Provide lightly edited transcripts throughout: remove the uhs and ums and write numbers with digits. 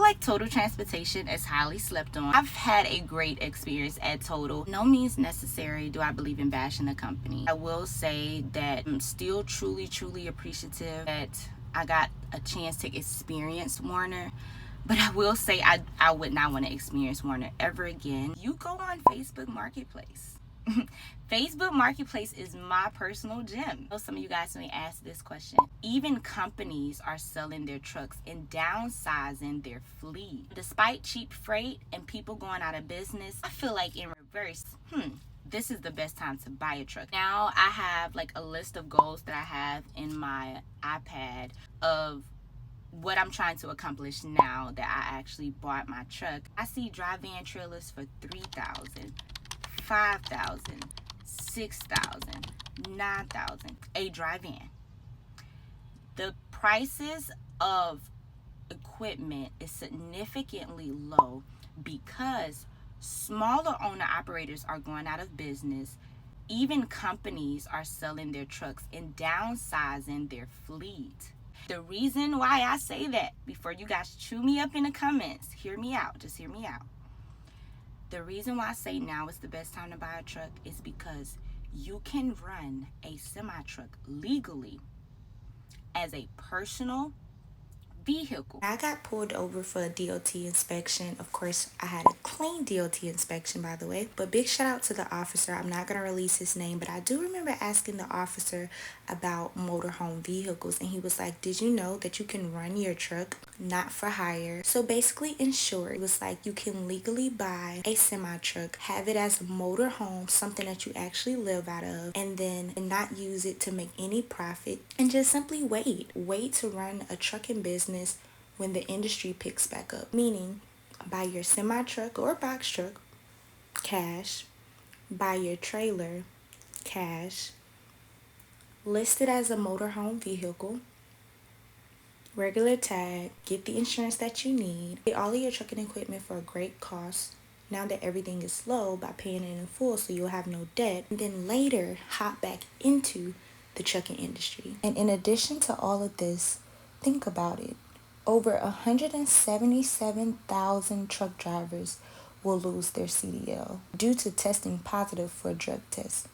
like Total Transportation is highly slept on. I've had a great experience at Total. No means necessary do I believe in bashing the company. I will say that I'm still truly appreciative that I got a chance to experience Werner. But I will say I would not want to experience Werner ever again. You go on Facebook Marketplace. Facebook Marketplace is my personal gem. Some of you guys may ask this question. Even companies are selling their trucks and downsizing their fleet. Despite cheap freight and people going out of business, I feel like in reverse, this is the best time to buy a truck. Now I have like a list of goals that I have in my iPad of what I'm trying to accomplish now that I actually bought my truck. I see dry van trailers for $3,000, $5,000, $6,000, $9,000. A dry van. The prices of equipment is significantly low because smaller owner operators are going out of business. Even companies are selling their trucks and downsizing their fleet. The reason why I say that, before you guys chew me up in the comments, hear me out, just hear me out. The reason why I say now is the best time to buy a truck is because you can run a semi-truck legally as a personal vehicle. I got pulled over for a DOT inspection. Of course, I had a clean DOT inspection, by the way. But big shout out to the officer. I'm not going to release his name, but I do remember asking the officer about motorhome vehicles. And he was like, did you know that you can run your truck not for hire? So basically, in short, it was like you can legally buy a semi-truck, have it as a motorhome, something that you actually live out of, and then not use it to make any profit, and just simply wait to run a trucking business when the industry picks back up. Meaning, buy your semi-truck or box truck, cash, buy your trailer, cash, list it as a motorhome vehicle, regular tag, get the insurance that you need, get all of your trucking equipment for a great cost now that everything is low by paying it in full so you'll have no debt, and then later hop back into the trucking industry. And in addition to all of this, think about it. Over 177,000 truck drivers will lose their CDL due to testing positive for drug tests.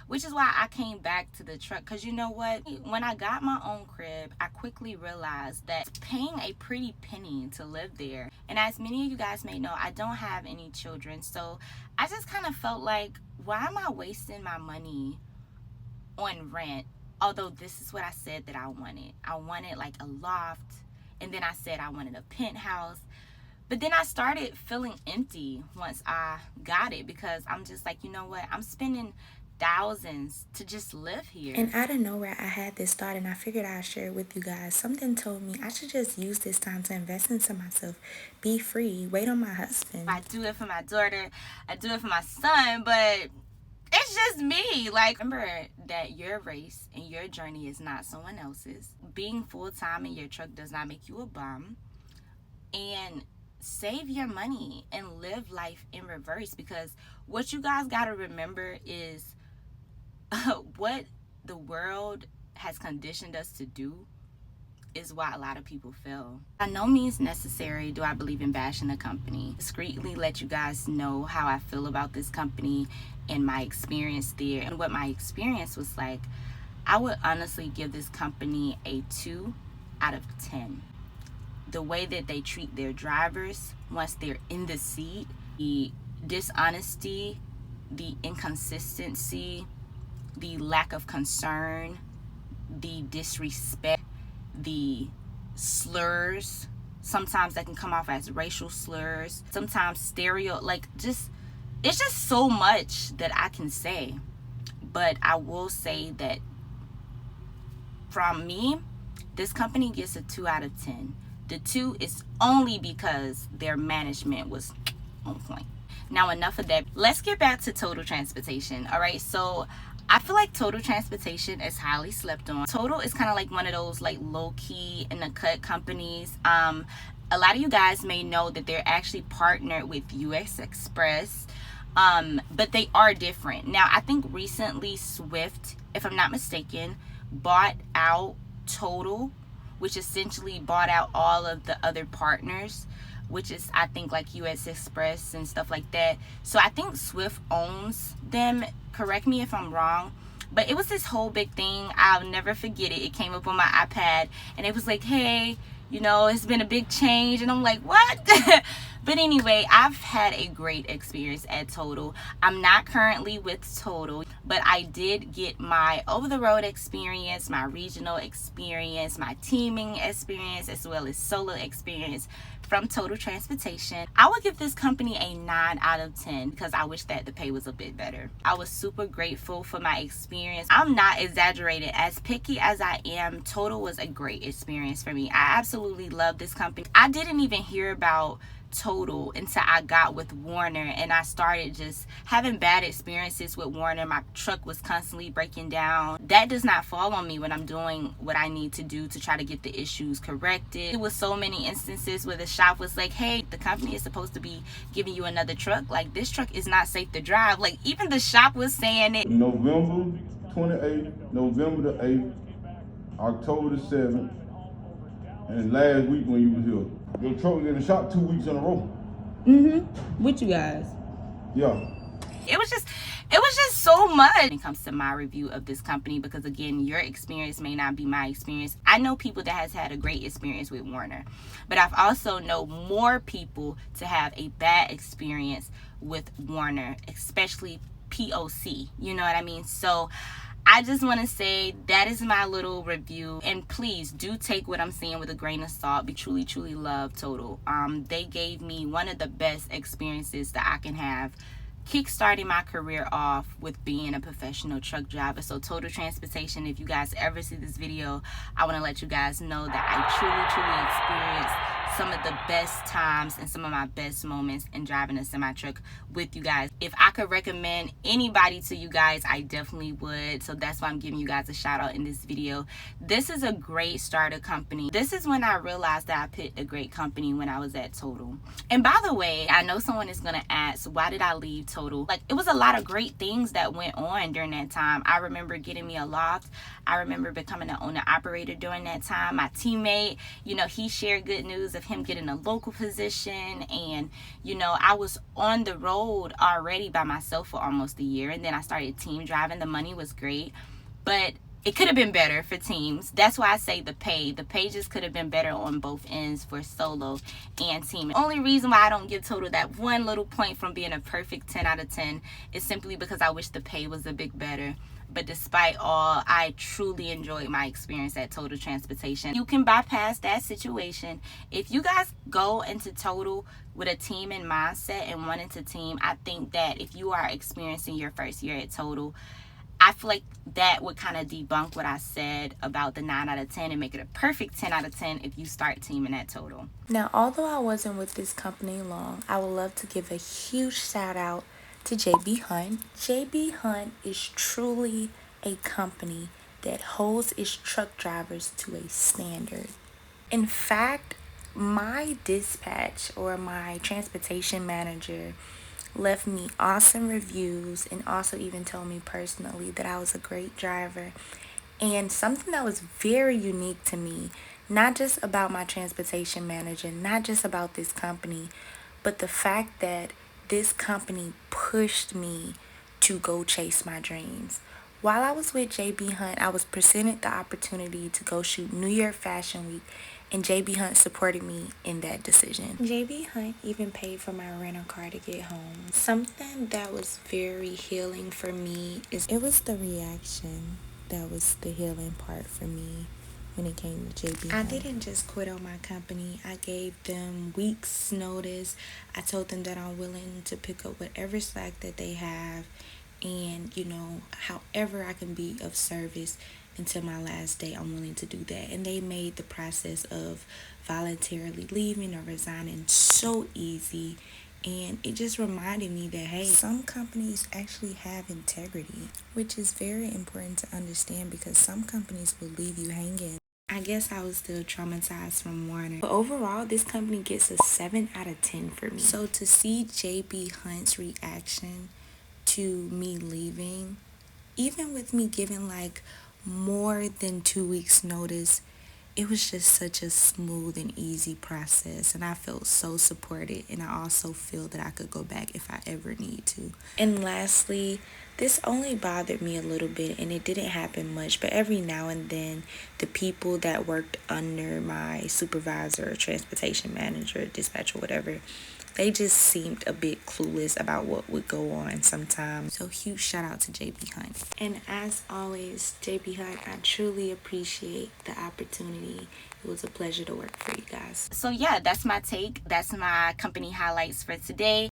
Which is why I came back to the truck, because you know what? When I got my own crib, I quickly realized that it's paying a pretty penny to live there. And as many of you guys may know, I don't have any children. So I just kind of felt like, why am I wasting my money on rent? Although this is what I said that I wanted. I wanted like a loft. And then I said I wanted a penthouse. But then I started feeling empty once I got it, because I'm just like, you know what? I'm spending thousands to just live here. And out of nowhere, I had this thought, and I figured I'd share it with you guys. Something told me I should just use this time to invest into myself, be free, wait on my husband. I do it for my daughter. I do it for my son, but it's just me. Like, remember that your race and your journey is not someone else's. Being full-time in your truck does not make you a bum. And save your money and live life in reverse, because what you guys got to remember is what the world has conditioned us to do is why a lot of people fail. By no means necessary do I believe in bashing the company. Discreetly let you guys know how I feel about this company and my experience there and what my experience was like. I would honestly give this company a 2 out of 10. The way that they treat their drivers once they're in the seat, the dishonesty, the inconsistency, the lack of concern, the disrespect, the slurs, sometimes that can come off as racial slurs, sometimes it's just so much that I can say. But I will say that from me, this company gets a 2 out of 10. The 2 is only because their management was on point. Now, enough of that. Let's get back to Total Transportation. All right, so I feel like Total Transportation is highly slept on. Total is kind of like one of those like low-key in the cut companies. A lot of you guys may know that they're actually partnered with US Express, but they are different. Now, I think recently Swift, if I'm not mistaken, bought out Total, which essentially bought out all of the other partners, which is, I think, like US Express and stuff like that. So I think Swift owns them. Correct me if I'm wrong. But it was this whole big thing. I'll never forget it. It came up on my iPad and it was like, hey, you know, it's been a big change. And I'm like, what? But anyway, I've had a great experience at Total. I'm not currently with Total, but I did get my over-the-road experience, my regional experience, my teaming experience, as well as solo experience from Total Transportation. I would give this company a 9 out of 10 because I wish that the pay was a bit better. I was super grateful for my experience. I'm not exaggerating. As picky as I am, Total was a great experience for me. I absolutely love this company. I didn't even hear about Total until I got with Werner, and I started just having bad experiences with Werner. My truck was constantly breaking down. That does not fall on me when I'm doing what I need to do to try to get the issues corrected. It was so many instances where the shop was like, hey, the company is supposed to be giving you another truck. Like, this truck is not safe to drive. Like, even the shop was saying it. November 28th, November the 8th, October the 7th, and last week when you was here. Your truck was in the shop 2 weeks in a row. With you guys. Yeah. It was just so much when it comes to my review of this company, because again, your experience may not be my experience. I know people that has had a great experience with Werner, but I've also know more people to have a bad experience with Werner, especially POC, you know what I mean? So I just want to say that is my little review, and please do take what I'm saying with a grain of salt. We truly love Total. They gave me one of the best experiences that I can have, kickstarting my career off with being a professional truck driver. So Total Transportation, if you guys ever see this video, I want to let you guys know that I truly experienced some of the best times and some of my best moments in driving a semi truck with you guys. If I could recommend anybody to you guys, I definitely would. So that's why I'm giving you guys a shout out in this video. This is a great starter company. This is when I realized that I picked a great company, when I was at Total. And by the way, I know someone is going to ask, why did I leave Total? Like, it was a lot of great things that went on during that time. I remember getting me a loft. I remember becoming an owner operator during that time. My teammate, you know, he shared good news of him getting a local position, and you know, I was on the road already by myself for almost a year, and then I started team driving. The money was great, but it could have been better for teams. That's why I say the pay just could have been better on both ends for solo and team. The only reason why I don't give Total that one little point from being a perfect 10 out of 10 is simply because I wish the pay was a bit better. But despite all, I truly enjoyed my experience at Total Transportation. You can bypass that situation. If you guys go into Total with a team in mindset and wanting to team, I think that if you are experiencing your first year at Total, I feel like that would kind of debunk what I said about the 9 out of 10 and make it a perfect 10 out of 10 if you start teaming at Total. Now, although I wasn't with this company long, I would love to give a huge shout out to 𝐻𝐵. 𝐻𝐵 is truly a company that holds its truck drivers to a standard. In fact, my dispatch, or my transportation manager, left me awesome reviews and also even told me personally that I was a great driver. And something that was very unique to me, not just about my transportation manager, not just about this company, but the fact that this company pushed me to go chase my dreams. While I was with 𝐻𝐵, I was presented the opportunity to go shoot New York Fashion Week, and 𝐻𝐵 supported me in that decision. 𝐻𝐵 even paid for my rental car to get home. Something that was very healing for me it was the reaction that was the healing part for me when it came to 𝐻𝐵. I didn't just quit on my company. I gave them weeks notice. I told them that I'm willing to pick up whatever slack that they have, and you know, however I can be of service until my last day, I'm willing to do that. And they made the process of voluntarily leaving or resigning so easy. And it just reminded me that, hey, some companies actually have integrity, which is very important to understand, because some companies will leave you hanging. I guess I was still traumatized from Werner. But overall, this company gets a 7 out of 10 for me. So to see 𝐻𝐵's reaction to me leaving, even with me giving like more than 2 weeks notice, It was just such a smooth and easy process, and I felt so supported, and I also feel that I could go back if I ever need to. And lastly, this only bothered me a little bit, and it didn't happen much, but every now and then the people that worked under my supervisor or transportation manager, dispatcher, whatever, they just seemed a bit clueless about what would go on sometimes. So huge shout out to JB Hunt. And as always, JB Hunt, I truly appreciate the opportunity. It was a pleasure to work for you guys. So yeah, that's my take. That's my company highlights for today.